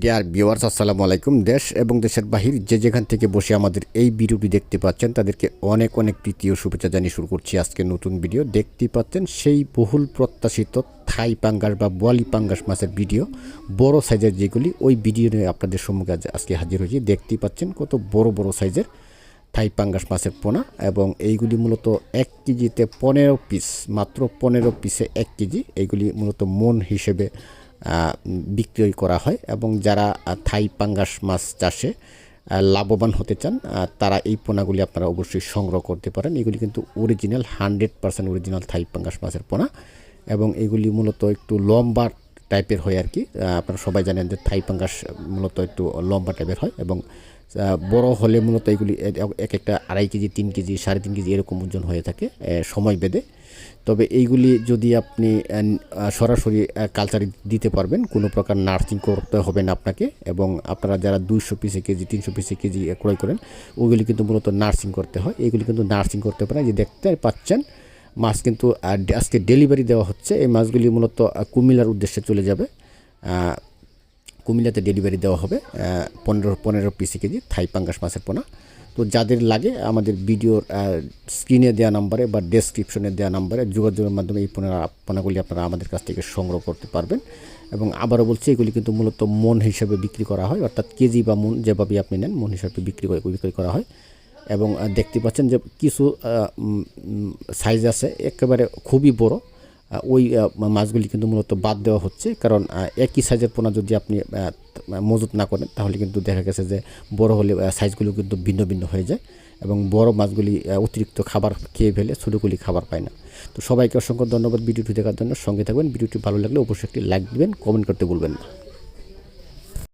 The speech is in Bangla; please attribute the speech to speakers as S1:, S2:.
S1: ডিয়ার ভিউয়ার্স, আসসালামু আলাইকুম। দেশ এবং দেশের বাহির যে যেখান থেকে বসে আমাদের এই ভিডিওটি দেখতে পাচ্ছেন তাদেরকে অনেক অনেক প্রীতি ও শুভেচ্ছা জানিয়ে শুরু করছি আজকে নতুন ভিডিও। দেখতে পাচ্ছেন সেই বহুল প্রত্যাশিত থাই পাঙ্গাস বা বোয়ালি পাঙ্গাস মাছের ভিডিও, বড় সাইজের যেগুলি, ওই ভিডিও নিয়ে আপনাদের সম্মুখে আজকে হাজির হয়েছি। দেখতেই পাচ্ছেন কত বড় বড় সাইজের থাই পাঙ্গাস মাছের পোনা, এবং এইগুলি মূলত 1 কেজিতে 15 পিস, মাত্র 15 পিসে 1 কেজি। এইগুলি মূলত মন হিসেবে বিক্রয় করা হয়, এবং যারা থাই পাঙ্গাস মাছ চাষে লাভবান হতে চান তারা এই পোনাগুলি আপনারা অবশ্যই সংগ্রহ করতে পারেন। এগুলি কিন্তু অরিজিনাল 100% অরিজিনাল থাই পাঙ্গাস মাছের পোনা, এবং এগুলি মূলত একটু লম্বা টাইপের হয় আর কি। আপনারা সবাই জানেন যে থাই পাঙ্গাস মূলত একটু লম্বা টাইপের হয়, এবং বড় হলে মূলত এগুলি এক একটা 2.5 কেজি, 3 কেজি, 3.5 কেজি এরকম ওজন হয়ে থাকে সময় বেঁধে। তবে এইগুলি যদি আপনি সরাসরি কালচারে দিতে পারবেন, কোনো প্রকার নার্সিং করতে হবে না আপনাকে। এবং আপনারা যারা 200 পিসে কেজি, 300 পিসে কেজি ক্রয় করেন, ওইগুলি কিন্তু মূলত নার্সিং করতে হয়। এইগুলি কিন্তু নার্সিং করতে পারে। যে দেখতে পাচ্ছেন মাছ কিন্তু আজকে ডেলিভারি দেওয়া হচ্ছে। এই মাছগুলি মূলত কুমিল্লার উদ্দেশ্যে চলে যাবে। কুমিল্লাতে ডেলিভারি দেওয়া হবে 15 পিসি কেজি থাই পাঙ্গাস মাছের পোনা। তো যাদের লাগে আমাদের ভিডিওর স্ক্রিনে দেওয়া নাম্বারে বা ডেসক্রিপশনে দেওয়া নাম্বারে যোগাযোগের মাধ্যমে এই পোনাগুলি আপনারা আমাদের কাছ থেকে সংগ্রহ করতে পারবেন। এবং আবারও বলছি, এগুলি কিন্তু মূলত মন হিসেবে বিক্রি করা হয়, অর্থাৎ কেজি বা মন যেভাবে আপনি নেন মন হিসাবে বিক্রি করা হয়। এবং দেখতে পাচ্ছেন যে কিছু সাইজ আছে একেবারে খুবই বড়, ওই মাছগুলি কিন্তু মূলত বাদ দেওয়া হচ্ছে। কারণ একই সাইজের পোনা যদি আপনি মজুত না করেন তাহলে কিন্তু দেখা গেছে যে বড় হলে সাইজগুলো কিন্তু ভিন্ন ভিন্ন হয়ে যায়, এবং বড় মাছগুলি অতিরিক্ত খাবার খেয়ে ফেলে, ছোটোগুলি খাবার পায় না। তো সবাইকে অসংখ্য ধন্যবাদ ভিডিওটি দেখার জন্য। সঙ্গে থাকবেন। ভিডিওটি ভালো লাগলে অবশ্যই একটি লাইক দিবেন, কমেন্ট করতে ভুলবেন না।